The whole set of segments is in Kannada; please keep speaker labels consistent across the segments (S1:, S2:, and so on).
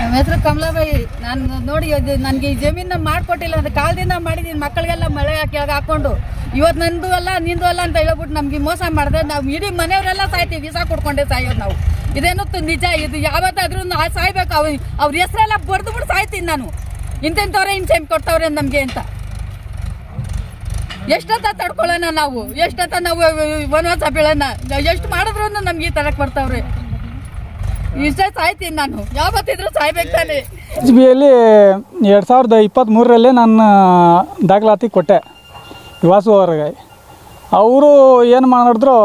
S1: ನಮ್ಮ ಹೆಸರು ಕಮಲಾಬಾಯಿ. ನಾನು ನೋಡಿ ನನಗೆ ಈ ಜಮೀನ ಮಾಡಿಕೊಟ್ಟಿಲ್ಲ ಅಂದರೆ ಕಾಲದಿಂದ ಮಾಡಿದ್ದೀನಿ. ಮಕ್ಕಳಿಗೆಲ್ಲ ಮಳೆ ಕೆಳಗೆ ಹಾಕ್ಕೊಂಡು ಇವತ್ತು ನಂದು ಅಲ್ಲ ನಿಂದು ಅಲ್ಲ ಅಂತ ಹೇಳ್ಬಿಟ್ಟು ನಮ್ಗೆ ಮೋಸ ಮಾಡಿದೆ. ನಾವು ಇಡೀ ಮನೆಯವರೆಲ್ಲ ಸಾಯ್ತೀವಿ, ವೀಸಾ ಕೊಡ್ಕೊಂಡೆ ಸಾಯೋದು ನಾವು. ಇದೇನು ನಿಜ, ಇದು ಯಾವತ್ತಾದ್ರೂ ಸಾಯ್ಬೇಕು. ಅವ್ರ ಹೆಸರೆಲ್ಲ ಬರೆದುಬಿಟ್ಟು ಸಾಯ್ತೀನಿ ನಾನು. ಇಂಥವ್ರೆ ಹಿಂಸೆ ಕೊಡ್ತಾವ್ರೆ ನಮಗೆ ಅಂತ. ಎಷ್ಟಂತ ತಡ್ಕೊಳ್ಳೋಣ ನಾವು, ಎಷ್ಟಂತ ನಾವು ವನವಾಸ ಬೀಳೋಣ. ಎಷ್ಟು ಮಾಡಿದ್ರು ನಮ್ಗೆ ಈ ಥರಕ್ಕೆ ಬರ್ತಾವ್ರೆ. ಇಷ್ಟೇ ಸಾಯ್ತೀನಿ ನಾನು, ಯಾವತ್ತಿದ್ರು ಸಾಯ್ಬೇಕು ತಾನೆ.
S2: HBಯಲ್ಲಿ 2023ರಲ್ಲಿ ನಾನು ದಾಖಲಾತಿ ಕೊಟ್ಟೆ ವಾಸು ಅವ್ರಿಗೆ. ಅವರು ಏನು ಮಾಡಿದ್ರು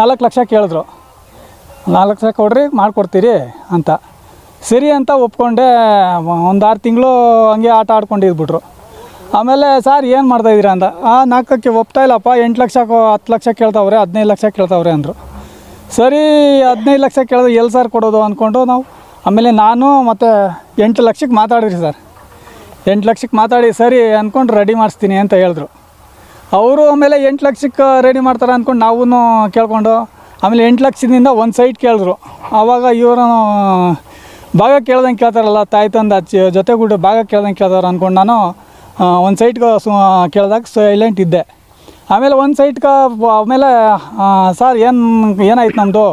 S2: 4 ಲಕ್ಷ ಕೇಳಿದ್ರು. 4 ಲಕ್ಷ ಕೊಡ್ರಿ ಮಾಡಿಕೊಡ್ತೀರಿ ಅಂತ. ಸರಿ ಅಂತ ಒಪ್ಕೊಂಡೆ. ಒಂದು 6 ತಿಂಗಳು ಹಂಗೆ ಆಟ ಆಡ್ಕೊಂಡಿದ್ಬಿಟ್ರು. ಆಮೇಲೆ ಸರ್ ಏನು ಮಾಡ್ತಾಯಿದ್ದೀರಾ ಅಂತ. 4ಕ್ಕೆ ಒಪ್ತಾ ಇಲ್ಲಪ್ಪ, 8 ಲಕ್ಷ 10 ಲಕ್ಷ ಕೇಳ್ತಾವ್ರೆ, 15 ಲಕ್ಷ ಕೇಳ್ತಾವ್ರೆ ಅಂದರು. ಸರಿ 15 ಲಕ್ಷ ಕೇಳಿದ್ರೆ ಎಲ್ಲಿ ಸರ್ ಕೊಡೋದು ಅಂದ್ಕೊಂಡು ನಾವು ಆಮೇಲೆ ನಾನು ಮತ್ತು 8 ಲಕ್ಷಕ್ಕೆ ಮಾತಾಡಿರಿ ಸರ್. 8 ಲಕ್ಷಕ್ಕೆ ಮಾತಾಡಿ ಸರಿ ಅಂದ್ಕೊಂಡು ರೆಡಿ ಮಾಡಿಸ್ತೀನಿ ಅಂತ ಹೇಳಿದ್ರು. ಅವರು ಆಮೇಲೆ 8 ಲಕ್ಷಕ್ಕೆ ರೆಡಿ ಮಾಡ್ತಾರೆ ಅಂದ್ಕೊಂಡು ನಾವು ಕೇಳ್ಕೊಂಡು ಆಮೇಲೆ 8 ಲಕ್ಷದಿಂದ ಒಂದು ಸೈಟ್ ಕೇಳಿದ್ರು. ಆವಾಗ ಇವರು ಭಾಗ ಕೇಳ್ದಂಗೆ ಕೇಳ್ತಾರಲ್ಲ, ತಾಯಿ ತಂದು ಜೊತೆಗೂಡಿ ಭಾಗ ಕೇಳ್ದಂಗೆ ಕೇಳ್ತಾರೆ ಅಂದ್ಕೊಂಡು ನಾನು ಒಂದು ಸೈಟ್ಗೆ ಕೇಳಿದಾಗ ಸೈಲೆಂಟ್ ಇದ್ದೆ. ಆಮೇಲೆ ಒಂದು ಸೈಟ್ಗೆ ಆಮೇಲೆ ಸರ್ ಏನಾಯ್ತು ನಮ್ಮದು,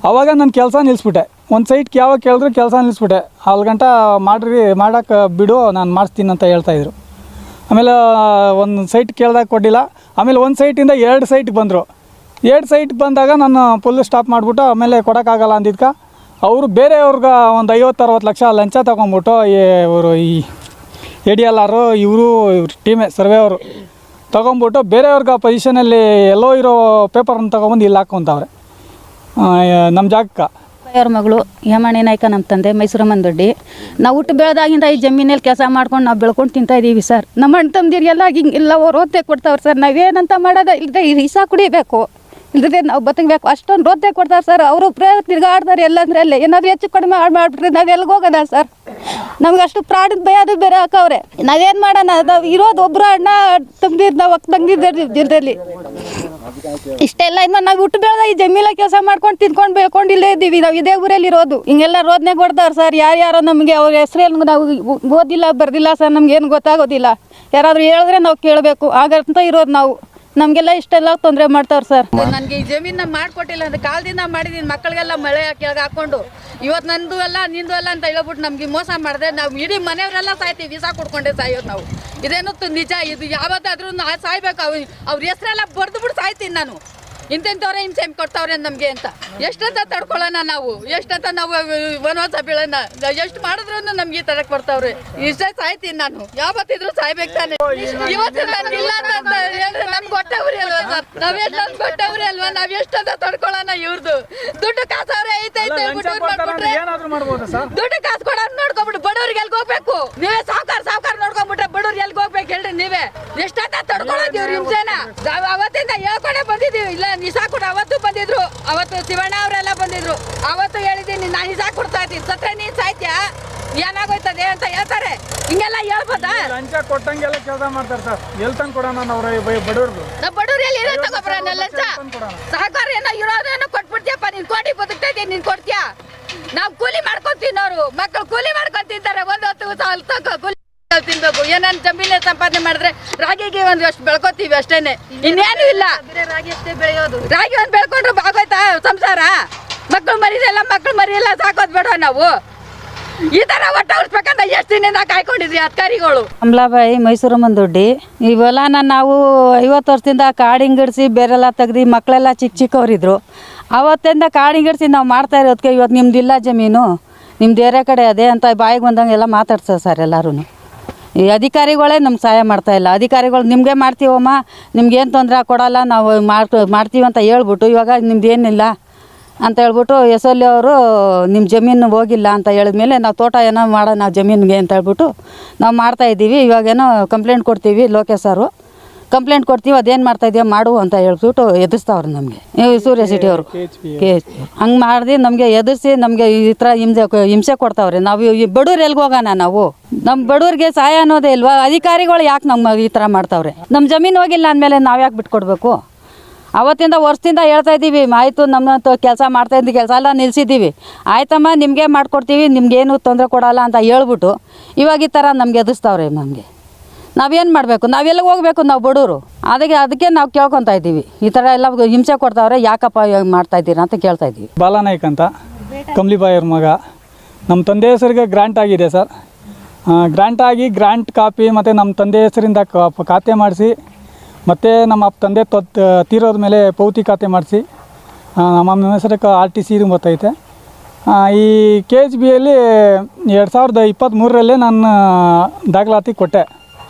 S2: ಆವಾಗ ನಾನು ಕೆಲಸ ನಿಲ್ಲಿಸ್ಬಿಟ್ಟೆ. ಒಂದು ಸೈಟ್ಗೆ ಯಾವಾಗ ಕೇಳಿದ್ರು ಕೆಲಸ ನಿಲ್ಲಿಸ್ಬಿಟ್ಟೆ. ಅಲ್ಲಿ ಗಂಟ ಮಾಡೋಕ್ಕೆ ಬಿಡು, ನಾನು ಮಾಡಿಸ್ತೀನಿ ಅಂತ ಹೇಳ್ತಾಯಿದ್ರು. ಆಮೇಲೆ ಒಂದು ಸೈಟ್ ಕೇಳಿದಾಗ ಕೊಟ್ಟಿಲ್ಲ. ಆಮೇಲೆ ಒಂದು ಸೈಟಿಂದ 2 ಸೈಟ್ಗೆ ಬಂದರು. 2 ಸೈಟ್ಗೆ ಬಂದಾಗ ನಾನು ಫುಲ್ ಸ್ಟಾಪ್ ಮಾಡಿಬಿಟ್ಟು ಆಮೇಲೆ ಕೊಡೋಕ್ಕಾಗಲ್ಲ ಅಂದಿದ್ಕೆ ಅವರು ಬೇರೆಯವ್ರಿಗೆ ಒಂದು 50-60 ಲಕ್ಷ ಲಂಚ ತೊಗೊಂಬಿಟ್ಟು ಇವರು ಈ ADLR ಇವರು ಟೀಮೇ ಸರ್ವೆ ಅವರು ತೊಗೊಂಬಿಟ್ಟು ಬೇರೆಯವ್ರಿಗೆ ಪೊಸಿಷನಲ್ಲಿ ಎಲ್ಲೋ ಇರೋ ಪೇಪರನ್ನು ತೊಗೊಂಬಂದು ಇಲ್ಲಿ ಹಾಕ್ಕೊಂತವ್ರೆ ನಮ್ಮ ಜಾಗಕ್ಕೆ.
S3: ಅವ್ರ ಮಗಳು ಹೇಮಣಿ ನಾಯ್ಕ, ನಮ್ಮ ತಂದೆ ಮೈಸೂರಮ್ಮನ ದೊಡ್ಡಿ. ನಾವು ಹುಟ್ಟು ಬೆಳೆದಾಗಿಂದ ಈ ಜಮೀನಲ್ಲಿ ಕೆಲಸ ಮಾಡ್ಕೊಂಡು ನಾವು ಬೆಳ್ಕೊಂಡು ತಿಂತಾಯಿದ್ದೀವಿ ಸರ್. ನಮ್ಮ ಅಣ್ಣ ತಮ್ಮದಿರಿಗೆಲ್ಲ ಹಿಂಗೆಲ್ಲ ಅವ್ರು ಓದ್ತೆ ಕೊಡ್ತಾವ್ರೆ ಸರ್. ನಾವೇನಂತ ಮಾಡೋದ ಇಲ್ಲದೆ ಈ ರೀಸಾ ಕುಡಿಬೇಕು, ಇಲ್ಲದೆ ನಾವು ಬದುಕಬೇಕು. ಅಷ್ಟೊಂದು ರೋದ್ದೆ ಕೊಡ್ತಾರೆ ಸರ್. ಅವರು ತಿರ್ಗಾಡ್ತಾರೆ ಎಲ್ಲಂದ್ರೆ ಅಲ್ಲೇ. ಏನಾದರೂ ಹೆಚ್ಚು ಕಡಿಮೆ ಮಾಡಿಬಿಟ್ರೆ ನಾವು ಎಲ್ಲಿಗೆ ಹೋಗೋಣ ಸರ್? ನಮ್ಗೆ ಅಷ್ಟು ಪ್ರಾಣದ ಭಯ ಅದು ಬೇರೆ ಹಾಕವ್ರೆ. ನಾವೇನು ಮಾಡೋಣ? ನಾವು ಇರೋದು ಒಬ್ಬರು ಅಣ್ಣ ತಮ್ಮದಿರು, ನಾವು ತಂದಿದ್ದೀವಿ ಜಿಲ್ಲೆಯಲ್ಲಿ. ಇಷ್ಟೆಲ್ಲ ಇನ್ನು ನಾವು ಹುಟ್ಟು ಬೆಳೆದ ಈ ಜಮೀಲ ಕೆಲಸ ಮಾಡ್ಕೊಂಡು ತಿನ್ಕೊಂಡು ಬೆಳ್ಕೊಂಡು ಇಲ್ಲೇ ಇದ್ದೀವಿ. ನಾವು ಇದೇ ಊರಲ್ಲಿ ಇರೋದು. ಹಿಂಗೆಲ್ಲ ರೋದನೆ ಕೊಡ್ತಾರೆ ಸರ್. ಯಾರ್ಯಾರೋ ನಮಗೆ ಅವ್ರ ಹೆಸರೇನು ನಾವು ಓದಿಲ್ಲ ಬರ್ದಿಲ್ಲ ಸರ್, ನಮ್ಗೇನು ಗೊತ್ತಾಗೋದಿಲ್ಲ. ಯಾರಾದರೂ ಹೇಳಿದ್ರೆ ನಾವು ಕೇಳಬೇಕು, ಹಾಗಂತ ಇರೋದು ನಾವು. ನಮಗೆಲ್ಲ ಇಷ್ಟೆಲ್ಲ ತೊಂದರೆ ಮಾಡ್ತಾವ್ರೆ ಸರ್.
S1: ನನಗೆ ಈ ಜಮೀನ ಮಾಡಿಕೊಟ್ಟಿಲ್ಲ ಅಂದರೆ ಕಾಲದಿಂದ ಮಾಡಿದ್ದೀನಿ. ಮಕ್ಕಳಿಗೆಲ್ಲ ಮಳೆ ಕೆಳಗೆ ಹಾಕ್ಕೊಂಡು ಇವತ್ತು ನಂದು ಅಲ್ಲ ನಿಂದು ಅಲ್ಲ ಅಂತ ಹೇಳ್ಬಿಟ್ಟು ನಮ್ಗೆ ಮೋಸ ಮಾಡಿದೆ. ನಾವು ಇಡೀ ಮನೆಯವರೆಲ್ಲ ಸಾಯ್ತೀವಿ, ವೀಸಾ ಕೊಡ್ಕೊಂಡೆ ಸಾಯೋದು ನಾವು. ಇದೇನು ನಿಜ, ಇದು ಯಾವತ್ತಾದ್ರೂ ಸಾಯ್ಬೇಕು. ಅವ್ರ ಹೆಸರೆಲ್ಲ ಬರೆದುಬಿಟ್ಟು ಸಾಯ್ತೀನಿ ನಾನು. ಇಂಥವ್ರೆ ಹಿಂಸೆ ಕೊಡ್ತಾವ್ರೆ ನಮಗೆ ಅಂತ. ಎಷ್ಟಂತ ತಡ್ಕೊಳ್ಳೋಣ ನಾವು, ಎಷ್ಟಂತ ನಾವು ವನವಾಸ ಬೀಳೋಣ. ಎಷ್ಟು ಮಾಡಿದ್ರು ನಮ್ಗೆ ಈ ಥರಕ್ಕೆ ಬರ್ತಾವ್ರೆ. ಇಷ್ಟೇ ಸಾಯ್ತೀನಿ ನಾನು, ಯಾವತ್ತಿದ್ರು ಸಾಯ್ಬೇಕು ತಾನೆ. ಇವತ್ತು ಇಲ್ಲ ಅಂತ ಹೇಳಿದ್ರೆ ನಮ್ಗೆ ಹೊಟ್ಟೆವ್ರಿ ಅಲ್ವಾ ಸರ್? ನಾವೆಲ್ಲ ಹೊಟ್ಟೆವ್ರಿ ಅಲ್ವಾ? ನಾವ್ ಎಷ್ಟಂತ ತಡ್ಕೊಳ್ಳೋಣ? ಇವ್ರದ್ದು ದುಡ್ಡು ಕಾಸವ್ರೆ ಐತೈತೆ ದುಡ್ಡು ಕಾಸು ಕೊಡೋದು ನೋಡ್ಕೊಂಡ್ಬಿಟ್ಟು ಬಡವ್ರಿಗೆ ಎಲ್ಗೆ ಹೋಗ್ಬೇಕು? ನೀವೇ ಸಾವುಕಾರ ನೋಡ್ಕೊಂಡ್ಬಿಟ್ರೆ ಬಡವ್ರಿಗೆ ಎಲ್ಗೆ ಹೋಗ್ಬೇಕು ಹೇಳ್ರಿ? ನೀವೇ ಎಷ್ಟಂತ ತಡ್ಕೊಳ್ಳೋದು ಇವ್ರ ಹಿಂಸೆನ? ಅವತ್ತಿಂದ ಹೇಳ್ಕೊಂಡೆ ಬಂದಿದ್ದೀವಿ. ಇಲ್ಲ ನಿಸಾ ಕೂಡ ಅವತ್ತು ಬಂದಿದ್ರು, ಅವತ್ತು ಶಿವಣ್ಣ ಅವರೆಲ್ಲ ಬಂದಿದ್ರು. ಅವತ್ತು ಹೇಳಿದ್ದೀನಿ ನಾನು ನಿಸಾ ಕೊಡ್ತಾ ಇದ್ದೀನಿ, ಸತ್ರೆ ನೀನ್ ಸಾಯ್ತ್ಯಾ, ಏನಾಗೋಯ್ತದೆ ಅಂತ ಹೇಳ್ತಾರೆ. ಹಿಂಗೆಲ್ಲ ಹೇಳ್ಬೋದಾ?
S2: ಲಂಚ ಕೊಟ್ಟಂಗೆಲ್ಲ ಕೆಲಸ ಮಾಡ್ತಾರೆ ಸರ್. ಎಲ್ಲಿ ತಂದು ಕೊಡೋಣ ನಾವು ಬಡವ್ರಿಗೆ?
S1: ನಾವು ಬಡವ್ರು ಎಲ್ಲಿ ಇರೋ ತಗೊಬ್ರಣ್ಣ ಲಂಚ? ಸಹಕಾರ ಏನೋ ಇರೋದೇನೋ ಕೊಟ್ಬಿಡ್ತೀಯಪ್ಪ. ನೀನ್ ಕೋಟಿ ಬದುಕ್ತಾ ಇದ್ದೀನಿ, ನೀನ್ ಕೊಡ್ತೀಯಾ? ನಾವು ಕೂಲಿ ಮಾಡ್ಕೊಂಡ್ ತಿನ್ನೋರು, ಮಕ್ಕಳು ಕೂಲಿ ಮಾಡ್ಕೊಂಡ್ ತಿಂತಾರೆ. ಒಂದು ಹೊತ್ತು ಕೂಲಿ ತಿನ್ಬೇಕು. ಏನನ್ ಜಮೀನ ಸಂಪಾದನೆ ಮಾಡಿದ್ರೆ ರಾಗಿಗೆ ಅಷ್ಟು ಬೆಳ್ಕೊತೀವಿ ಅಷ್ಟೇನೆ, ಇನ್ನೇನು ಇಲ್ಲ. ರಾಗಿ ಅಷ್ಟೇ ಬೆಳೆಯೋದು. ರಾಗಿ ಒಂದು ಬೆಳ್ಕೊಂಡ್ರು ಆಗೋಯ್ತಾ ಸಂಸಾರ? ಮಕ್ಕಳು ಮರಿಯೆಲ್ಲ ಸಾಕೋದ್ ಬೇಡ ನಾವು. ಈ ತರ ಒಟ್ಟ ಉಳಿಸ್ಬೇಕಂತ ಎಷ್ಟು ದಿನದಿಂದ ಕಾಯ್ಕೊಂಡಿದ್ರಿ ಅಧಿಕಾರಿಗಳು.
S3: ಕಮಲಾಬಾಯಿ, ಮೈಸೂರಮ್ಮನ ದೊಡ್ಡಿ. ಇವೆಲ್ಲ ನಾವು 50 ವರ್ಷದಿಂದ ಕಾಡಿಂಗಿಡಿಸಿ ಬೇರೆಲ್ಲ ತೆಗ್ದು ಮಕ್ಕಳೆಲ್ಲ ಚಿಕ್ಕವರಿದ್ರು. ಅವತ್ತಿಂದ ಕಾಡಿಂಗಿಡಿಸಿ ನಾವು ಮಾಡ್ತಾ ಇರೋದಕ್ಕೆ ಇವತ್ತು ನಿಮ್ದಿಲ್ಲ ಜಮೀನು, ನಿಮ್ದು ಬೇರೆ ಕಡೆ ಅದೇ ಅಂತ ಬಾಯಿಗೆ ಬಂದಂಗೆ ಎಲ್ಲ ಮಾತಾಡ್ತಾರೆ ಸರ್ ಎಲ್ಲರೂ. ಈ ಅಧಿಕಾರಿಗಳೇ ನಮ್ಗೆ ಸಹಾಯ ಮಾಡ್ತಾಯಿಲ್ಲ. ಅಧಿಕಾರಿಗಳು ನಿಮಗೆ ಮಾಡ್ತೀವಮ್ಮ, ನಿಮ್ಗೇನು ತೊಂದರೆ ಕೊಡೋಲ್ಲ, ನಾವು ಮಾಡ್ತೀವಿ ಅಂತ ಹೇಳ್ಬಿಟ್ಟು ಇವಾಗ ನಿಮ್ದು ಏನಿಲ್ಲ ಅಂತ ಹೇಳ್ಬಿಟ್ಟು SLA ಅವರು ನಿಮ್ಮ ಜಮೀನು ಹೋಗಿಲ್ಲ ಅಂತ ಹೇಳಿದ್ಮೇಲೆ ನಾವು ತೋಟ ಏನೋ ಮಾಡೋಣ ಜಮೀನಿಗೆ ಅಂತ ಹೇಳ್ಬಿಟ್ಟು ನಾವು ಮಾಡ್ತಾಯಿದ್ದೀವಿ. ಇವಾಗೇನೋ ಕಂಪ್ಲೇಂಟ್ ಕೊಡ್ತೀವಿ, ಲೋಕೇಶ್ ಅವರು ಕಂಪ್ಲೇಂಟ್ ಕೊಡ್ತೀವಿ, ಅದೇನು ಮಾಡ್ತಾಯಿದ್ದೀವಿ ಮಾಡು ಅಂತ ಹೇಳ್ಬಿಟ್ಟು ಎದುರಿಸ್ತಾವ್ರೆ ನಮಗೆ ಸೂರ್ಯ ಸಿಟಿ ಅವರು. ಹಂಗೆ ಮಾಡಿ ನಮಗೆ ಎದುರಿಸಿ ನಮಗೆ ಈ ಥರ ಹಿಂಸೆ ಕೊಡ್ತಾವ್ರೆ. ನಾವು ಬಡವ್ರು ಎಲ್ಗೆ ಹೋಗೋಣ? ನಾವು ನಮ್ಮ ಬಡವ್ರಿಗೆ ಸಹಾಯ ಅನ್ನೋದೇ ಇಲ್ವಾ? ಅಧಿಕಾರಿಗಳು ಯಾಕೆ ನಮ್ಗೆ ಈ ಥರ ಮಾಡ್ತಾವ್ರೆ? ನಮ್ಮ ಜಮೀನು ಹೋಗಿಲ್ಲ ಅಂದಮೇಲೆ ನಾವು ಯಾಕೆ ಬಿಟ್ಕೊಡ್ಬೇಕು? ಅವತ್ತಿಂದ ವರ್ಷದಿಂದ ಹೇಳ್ತಾ ಇದ್ದೀವಿ ಆಯಿತು ನಮ್ಮ ಕೆಲಸ ಮಾಡ್ತಾ ಇದ್ದೀವಿ, ಕೆಲಸ ಎಲ್ಲ ನಿಲ್ಲಿಸಿದ್ದೀವಿ, ಆಯ್ತಮ್ಮ ನಿಮಗೆ ಮಾಡಿಕೊಡ್ತೀವಿ, ನಿಮ್ಗೇನು ತೊಂದರೆ ಕೊಡೋಲ್ಲ ಅಂತ ಹೇಳ್ಬಿಟ್ಟು ಇವಾಗ ಈ ಥರ ನಮ್ಗೆ ಎದುರಿಸ್ತವ್ರೆ. ನಮಗೆ ನಾವೇನು ಮಾಡಬೇಕು, ನಾವೆಲ್ಲಿಗೆ ಹೋಗಬೇಕು, ನಾವು ಬಡವರು. ಅದಕ್ಕೆ ನಾವು ಕೇಳ್ಕೊತಾ ಇದ್ದೀವಿ, ಈ ಥರ ಎಲ್ಲ ಹಿಂಸೆ ಕೊಡ್ತಾವ್ರೆ, ಯಾಕಪ್ಪ ಮಾಡ್ತಾಯಿದ್ದೀರಾ ಅಂತ ಕೇಳ್ತಾ ಇದ್ದೀವಿ.
S2: ಬಾಲಾನಾಯ್ಕ್ ಅಂತ, ಕಂಬ್ಲಿಬಾಯವ್ರ ಮಗ. ನಮ್ಮ ತಂದೆ ಹೆಸರಿಗೆ ಗ್ರಾಂಟ್ ಆಗಿದೆ ಸರ್. ಗ್ರಾಂಟ್ ಆಗಿ ಗ್ರಾಂಟ್ ಕಾಪಿ ಮತ್ತು ನಮ್ಮ ತಂದೆ ಹೆಸರಿಂದ ಖಾತೆ ಮಾಡಿಸಿ, ಮತ್ತು ನಮ್ಮ ತಂದೆ ತೀರೋದ ಮೇಲೆ ಪೌತಿ ಖಾತೆ ಮಾಡಿಸಿ ನಮ್ಮ ಹೆಸರಕ್ಕೆ RTC ಬರ್ತೈತೆ. ಈ KHBಯಲ್ಲಿ 2023 ನಾನು ದಾಖಲಾತಿ ಕೊಟ್ಟೆ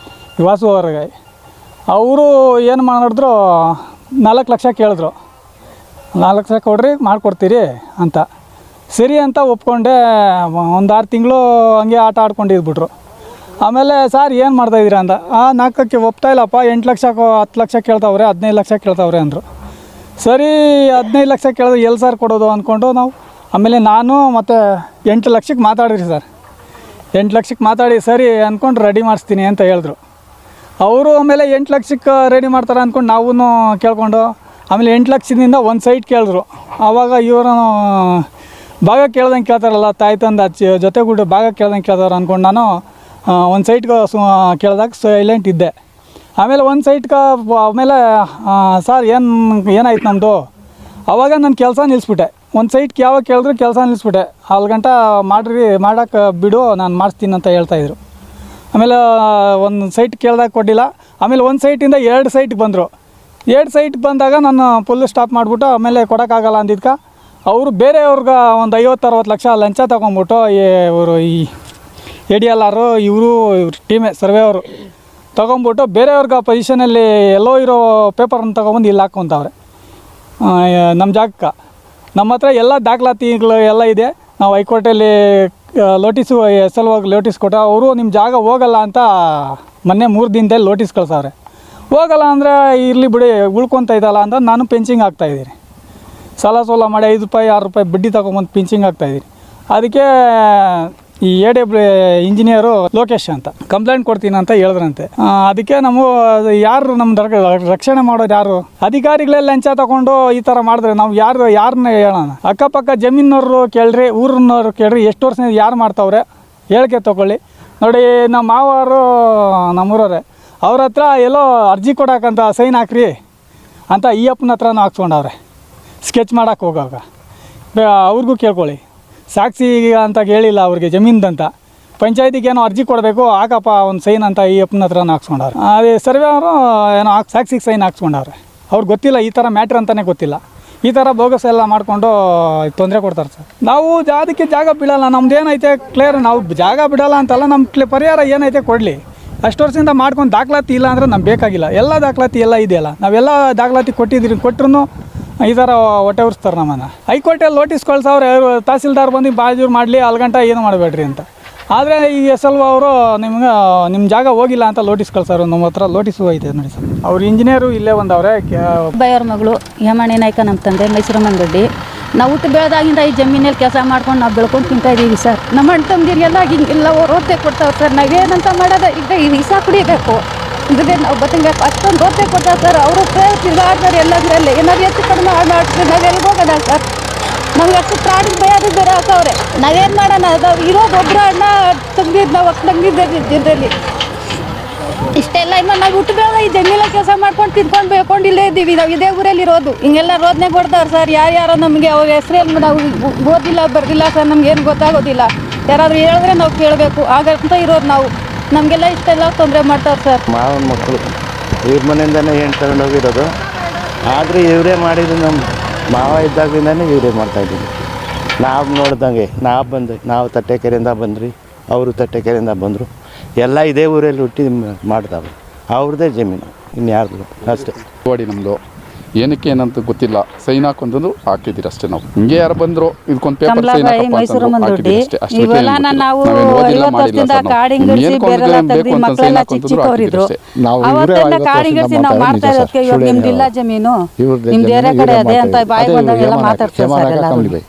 S2: ವಾಸು ಅವ್ರಿಗೆ. ಅವರು ಏನು ಮಾಡಿದ್ರು 4 ಲಕ್ಷ ಕೇಳಿದ್ರು. 4 ಲಕ್ಷ ಕೊಡ್ರಿ ಮಾಡಿಕೊಡ್ತೀರಿ ಅಂತ. ಸರಿ ಅಂತ ಒಪ್ಕೊಂಡೆ. ಒಂದು 6 ತಿಂಗಳು ಹಂಗೆ ಆಟ ಆಡ್ಕೊಂಡಿದ್ಬಿಟ್ರು. ಆಮೇಲೆ ಸರ್ ಏನು ಮಾಡ್ತಾಯಿದ್ದೀರಾ ಅಂತ, 4ಕ್ಕೆ ಒಪ್ತಾ ಇಲ್ಲಪ್ಪ, 8 ಲಕ್ಷ 10 ಲಕ್ಷ ಕೇಳ್ತಾವ್ರೆ, 15 ಲಕ್ಷ ಕೇಳ್ತಾವ್ರೆ ಅಂದರು. ಸರಿ 15 ಲಕ್ಷ ಕೇಳಿದ್ರೆ ಎಲ್ಲಿ ಸರ್ ಕೊಡೋದು ಅಂದ್ಕೊಂಡು ನಾವು ಆಮೇಲೆ ನಾನು ಮತ್ತು 8 ಲಕ್ಷಕ್ಕೆ ಮಾತಾಡಿರಿ ಸರ್. 8 ಲಕ್ಷಕ್ಕೆ ಮಾತಾಡಿ ಸರಿ ಅಂದ್ಕೊಂಡು ರೆಡಿ ಮಾಡಿಸ್ತೀನಿ ಅಂತ ಹೇಳಿದ್ರು. ಅವರು ಆಮೇಲೆ 8 ಲಕ್ಷಕ್ಕೆ ರೆಡಿ ಮಾಡ್ತಾರೆ ಅಂದ್ಕೊಂಡು ನಾವು ಕೇಳ್ಕೊಂಡು ಆಮೇಲೆ 8 ಲಕ್ಷದಿಂದ ಒಂದು ಸೈಟ್ ಕೇಳಿದ್ರು. ಆವಾಗ ಇವರು ಭಾಗ ಕೇಳ್ದಂಗೆ ಕೇಳ್ತಾರಲ್ಲ, ತಾಯಿ ತಂದು ಜೊತೆಗೂಡಿ ಭಾಗ ಕೇಳ್ದಂಗೆ ಕೇಳ್ತಾರೆ ಅಂದ್ಕೊಂಡು ನಾನು ಒಂದು ಸೈಟ್ಗೆ ಕೇಳಿದಾಗ ಸೈಲೆಂಟ್ ಇದ್ದೆ. ಆಮೇಲೆ ಒಂದು ಸೈಟ್ಗೆ ಆಮೇಲೆ ಸರ್ ಏನಾಯ್ತು ನಮ್ಮದು, ಆವಾಗ ನಾನು ಕೆಲಸ ನಿಲ್ಲಿಸ್ಬಿಟ್ಟೆ. ಒಂದು ಸೈಟ್ಗೆ ಯಾವಾಗ ಕೇಳಿದ್ರು ಕೆಲಸ ನಿಲ್ಲಿಸ್ಬಿಟ್ಟೆ. ಅಲ್ಲಿ ಗಂಟ ಮಾಡೋಕ್ಕೆ ಬಿಡು, ನಾನು ಮಾಡಿಸ್ತೀನಿ ಅಂತ ಹೇಳ್ತಾಯಿದ್ರು. ಆಮೇಲೆ ಒಂದು ಸೈಟ್ ಕೇಳಿದಾಗ ಕೊಟ್ಟಿಲ್ಲ. ಆಮೇಲೆ ಒಂದು ಸೈಟಿಂದ 2 ಸೈಟ್ಗೆ ಬಂದರು. 2 ಸೈಟ್ಗೆ ಬಂದಾಗ ನಾನು ಫುಲ್ಲು ಸ್ಟಾಪ್ ಮಾಡಿಬಿಟ್ಟು ಆಮೇಲೆ ಕೊಡೋಕ್ಕಾಗಲ್ಲ ಅಂದಿದ್ಕೆ ಅವರು ಬೇರೆಯವ್ರಿಗೆ ಒಂದು 50-60 ಲಕ್ಷ ಲಂಚ ತೊಗೊಂಬಿಟ್ಟು ಇವರು ಈ ADLR ಇವರು ಟೀಮೇ ಸರ್ವೆ ಅವರು ತೊಗೊಂಬಿಟ್ಟು ಬೇರೆಯವ್ರಿಗೆ ಪೊಸಿಷನಲ್ಲಿ ಎಲ್ಲೋ ಇರೋ ಪೇಪರನ್ನು ತೊಗೊಂಬಂದು ಇಲ್ಲಿ ಹಾಕ್ಕೊತಾವ್ರೆ ನಮ್ಮ ಜಾಗಕ್ಕೆ. ನಮ್ಮ ಹತ್ರ ಎಲ್ಲ ದಾಖಲಾತಿಗಳು ಎಲ್ಲ ಇದೆ. ನಾವು ಹೈಕೋರ್ಟಲ್ಲಿ ನೋಟಿಸು SLOಗೆ ನೋಟಿಸ್ ಕೊಟ್ಟ. ಅವರು ನಿಮ್ಮ ಜಾಗ ಹೋಗಲ್ಲ ಅಂತ ಮೊನ್ನೆ 3 ದಿನದಲ್ಲಿ ನೋಟಿಸ್ ಕಳ್ಸವ್ರೆ. ಹೋಗಲ್ಲ ಅಂದರೆ ಇರಲಿ ಬಿಡಿ ಉಳ್ಕೊತ ಇದ್ದಲ್ಲ ಅಂತ ನಾನು ಪೆನ್ಸಿಂಗ್ ಹಾಕ್ತಾಯಿದ್ದೀನಿ. ಸಾಲ ಸೋಲ ಮಾಡಿ 5 ರೂಪಾಯಿ 6 ರೂಪಾಯಿ ಬಡ್ಡಿ ತೊಗೊಂಬಂದು ಪಿಂಚಿಂಗ್ ಆಗ್ತಾಯಿದ್ದೀನಿ. ಅದಕ್ಕೆ ಈ ಇಂಜಿನಿಯರು ಲೋಕೇಶ್ ಅಂತ ಕಂಪ್ಲೇಂಟ್ ಕೊಡ್ತೀನಿ ಅಂತ ಹೇಳಿದ್ರಂತೆ. ಅದಕ್ಕೆ ಯಾರು ನಮ್ಮ ರಕ್ಷಣೆ ಮಾಡೋದು ಯಾರು? ಅಧಿಕಾರಿಗಳೇ ಲಂಚ ತಗೊಂಡು ಈ ಥರ ಮಾಡಿದ್ರೆ ನಾವು ಯಾರನ್ನ ಹೇಳೋಣ? ಅಕ್ಕಪಕ್ಕ ಜಮೀನವ್ರು ಕೇಳ್ರಿ, ಊರಿನವ್ರು ಕೇಳ್ರಿ, ಎಷ್ಟು ವರ್ಷ ಯಾರು ಮಾಡ್ತಾವ್ರೆ ಹೇಳಿಕೆ ತೊಗೊಳ್ಳಿ. ನೋಡಿ ನಮ್ಮ ಮಾವರು ನಮ್ಮೂರವ್ರೆ, ಅವ್ರ ಹತ್ರ ಎಲ್ಲೋ ಅರ್ಜಿ ಕೊಡೋಕ್ಕಂತ ಸೈನ್ ಹಾಕ್ರಿ ಅಂತ ಅಪ್ಪನ ಹತ್ರನೂ ಹಾಕ್ಸ್ಕೊಂಡವ್ರೆ. ಸ್ಕೆಚ್ ಮಾಡೋಕ್ಕೆ ಹೋಗಾಗ ಅವ್ರಿಗೂ ಕೇಳ್ಕೊಳ್ಳಿ. ಸಾಕ್ಷಿ ಅಂತ ಹೇಳಿಲ್ಲ ಅವ್ರಿಗೆ ಜಮೀನ್ದಂತ, ಪಂಚಾಯತಿಗೆ ಏನೋ ಅರ್ಜಿ ಕೊಡಬೇಕು, ಹಾಕಪ್ಪ ಒಂದು ಸೈನ್ ಅಂತ ಅಪ್ಪನ ಹತ್ರನೂ ಹಾಕ್ಸ್ಕೊಂಡವ್ರೆ. ಅದೇ ಸರ್ವೆ ಅವರು ಏನೋ ಸಾಕ್ಷಿಗೆ ಸೈನ್ ಹಾಕ್ಸ್ಕೊಂಡವ್ರೆ. ಅವ್ರಿಗೆ ಗೊತ್ತಿಲ್ಲ ಈ ಥರ ಮ್ಯಾಟ್ರ್ ಅಂತಲೇ ಗೊತ್ತಿಲ್ಲ. ಈ ಥರ ಬೋಗಸ್ ಎಲ್ಲ ಮಾಡಿಕೊಂಡು ತೊಂದರೆ ಕೊಡ್ತಾರೆ ಸರ್. ನಾವು ಅದಕ್ಕೆ ಜಾಗ ಬಿಡೋಲ್ಲ. ನಮ್ದು ಏನೈತೆ ಕ್ಲಿಯರ್, ನಾವು ಜಾಗ ಬಿಡೋಲ್ಲ ಅಂತಲ್ಲ, ನಮ್ಮ ಪರಿಹಾರ ಏನೈತೆ ಕೊಡಲಿ. ಅಷ್ಟು ವರ್ಷದಿಂದ ಮಾಡ್ಕೊಂಡು ದಾಖಲಾತಿ ಇಲ್ಲ ಅಂದರೆ ನಮ್ಗೆ ಬೇಕಾಗಿಲ್ಲ. ಎಲ್ಲ ದಾಖಲಾತಿ ಎಲ್ಲ ಇದೆಯಲ್ಲ, ನಾವೆಲ್ಲ ದಾಖಲಾತಿ ಕೊಟ್ಟರು ಈ ಥರ ಹೊಟ್ಟೆ ಉರಿಸ್ತಾರೆ ನಮ್ಮನ್ನು. ಹೈಕೋರ್ಟಲ್ಲಿ ನೋಟಿಸ್ ಕಳ್ಸವ್ರೆ, ತಹಸೀಲ್ದಾರ್ ಬಂದು ಬಾಜೂರು ಮಾಡಲಿ, ಅಲ್ಗಂಟ ಏನು ಮಾಡಬೇಡ್ರಿ ಅಂತ. ಆದರೆ ಈ SLO ಅವರು ನಿಮ್ಮ ಜಾಗ ಹೋಗಿಲ್ಲ ಅಂತ ನೋಟಿಸ್ ಕಳ್ಸೋರು. ನಮ್ಮ ಹತ್ರ ನೋಟಿಸು ಐತೆ ನೋಡಿ ಸರ್. ಅವ್ರು ಇಂಜಿನಿಯರು ಇಲ್ಲೇ ಬಂದವ್ರೆ.
S3: ಬೈಯವ್ರ ಮಗಳು ಹೇಮಣಿ ನಾಯ್ಕ, ನಮ್ಮ ತಂದೆ ಮೈಸೂರು ಮಂಗಡ್ಡಿ. ನಾವು ಹುಟ್ಟು ಬೆಳೆದಾಗಿಂದ ಈ ಜಮೀನಲ್ಲಿ ಕೆಲಸ ಮಾಡ್ಕೊಂಡು ನಾವು ಬೆಳ್ಕೊಂಡು ತಿಂತಾಯಿದ್ದೀವಿ ಸರ್. ನಮ್ಮ ಅಣ್ಣ ತಮ್ಮದಿರಿಗೆಲ್ಲ ಹಿಂಗೆಲ್ಲ ಓದ್ತೆ ಕೊಡ್ತಾವೆ ಸರ್. ನಾವೇನಂತ ಮಾಡೋದು, ಈಗ ಈ ವಿಸ ಕುಡಿಬೇಕು, ಇದಕ್ಕೆ ನಾವು ಬತ್ತಂಬೇಕು, ಅಷ್ಟೊಂದು ಓದ್ತೆ ಕೊಡ್ತಾರೆ ಸರ್. ಅವರು ತಿರ್ಗಾಡ್ತಾರೆ ಎಲ್ಲಂದ್ರಲ್ಲಿ, ಏನಾದ್ರು ಹೆಚ್ಚು ಕಡಿಮೆ ಮಾಡ್ತಾರೆ, ನಾವು ಎಲ್ಲಿಗೆ ಹೋಗೋಣ ಸರ್? ನಮ್ಗೆ ಅಷ್ಟು ಪ್ರಾಣಿ ಭಯದಿದ್ದಾರೆ ಹಾಕವ್ರೆ. ನಾವೇನು ಮಾಡೋಣ? ನಾವು ಇರೋದು ಒಬ್ಬರು ಅಣ್ಣ ತಂಗಿದ್ದು, ನಾವು ತಂಗಿದ್ದಲ್ಲಿ ಇಷ್ಟೆಲ್ಲ ಇನ್ನು ನಾವು ಹುಟ್ಟು ಬೆಳೆದ ಈ ಜಮೀನಲ್ಲಿ ಕೆಲಸ ಮಾಡ್ಕೊಂಡು ತಿನ್ಕೊಂಡು ಬೇಕೊಂಡು ಇಲ್ಲೇ ಇದ್ದೀವಿ. ನಾವು ಇದೇ ಊರಲ್ಲಿ ಇರೋದು. ಹಿಂಗೆಲ್ಲ ರೋದನೆ ಕೊಡ್ತಾರೆ ಸರ್. ಯಾರ್ಯಾರೋ ನಮಗೆ ಅವ್ರ ಹೆಸರಲ್ಲಿ ನಾವು ಓದಿಲ್ಲ ಬರ್ದಿಲ್ಲ ಸರ್, ನಮ್ಗೇನು ಗೊತ್ತಾಗೋದಿಲ್ಲ. ಯಾರಾದರೂ ಹೇಳಿದ್ರೆ ನಾವು ಕೇಳಬೇಕು, ಹಾಗಂತ ಇರೋದು ನಾವು. ನಮಗೆಲ್ಲ ಇಷ್ಟೆಲ್ಲ ತೊಂದರೆ ಮಾಡ್ತಾರೆ ಸರ್.
S4: ಮಾವನ ಮಕ್ಕಳು ಇವ್ರ ಮನೆಯಿಂದನೇ ಹೆಣ್ಣು ತಗೊಂಡು ಹೋಗಿರೋದು. ಆದರೆ ಇವರೇ ಮಾಡಿದ್ದು, ನಮ್ಮ ಮಾವ ಇದ್ದಾಗಿಂದನೇ ಇವರೇ ಮಾಡ್ತಾಯಿದ್ದೀವಿ. ನಾವು ನೋಡ್ದಂಗೆ ನಾವು ತಟ್ಟೆಕೆರೆಯಿಂದ ಬಂದ್ರಿ, ಅವರು ತಟ್ಟೆಕೆರೆಯಿಂದ ಬಂದರು. ಎಲ್ಲ ಇದೇ ಊರಲ್ಲಿ ಹುಟ್ಟಿ ಮಾಡ್ತಾವೆ. ಅವ್ರದ್ದೇ ಜಮೀನು, ಇನ್ಯಾರ್ದು ಅಷ್ಟೇ.
S5: ಗೋಡಿ ನಮ್ಮದು ಏನಕ್ಕೆ ಏನಂತ ಗೊತ್ತಿಲ್ಲ, ಸೈನ್ ಹಾಕೊಂದು ಹಾಕಿದ್ದೀರಿ ಅಷ್ಟೇ. ನಾವು ಹಿಂಗೆ ಯಾರು ಬಂದರು ಇದಕ್ಕೊಂದು ಪೇಪರ್ ಸೈನ್
S3: ಮೈಸೂರು ಮಂದೊಡ್ಡಿ ಇವೆಲ್ಲ ನಾವು 50 ವರ್ಷದಿಂದ ಕಾಡಿಂಗಿಡಿಸಿ ಬೇರೆಲ್ಲ ತೆಗ್ದು ಮಕ್ಕಳೆಲ್ಲ ಚಿಕ್ಕ ಚಿಕ್ಕವರಿದ್ರು. ಅವತ್ತೆಲ್ಲ ಕಾಡಿಂಗಿಡಿಸಿ ನಾವು ಮಾಡ್ತಾ ಇರೋದಕ್ಕೆ ಇವಾಗ ನಿಮ್ದಿಲ್ಲ ಜಮೀನು, ನಿಮ್ದು ಬೇರೆ ಕಡೆ ಅದೇ ಅಂತ ಬಾಯಿ ಬಂದಾಗೆಲ್ಲ ಮಾತಾಡ್ತಾರೆ ಸರ್ ಎಲ್ಲರೂ.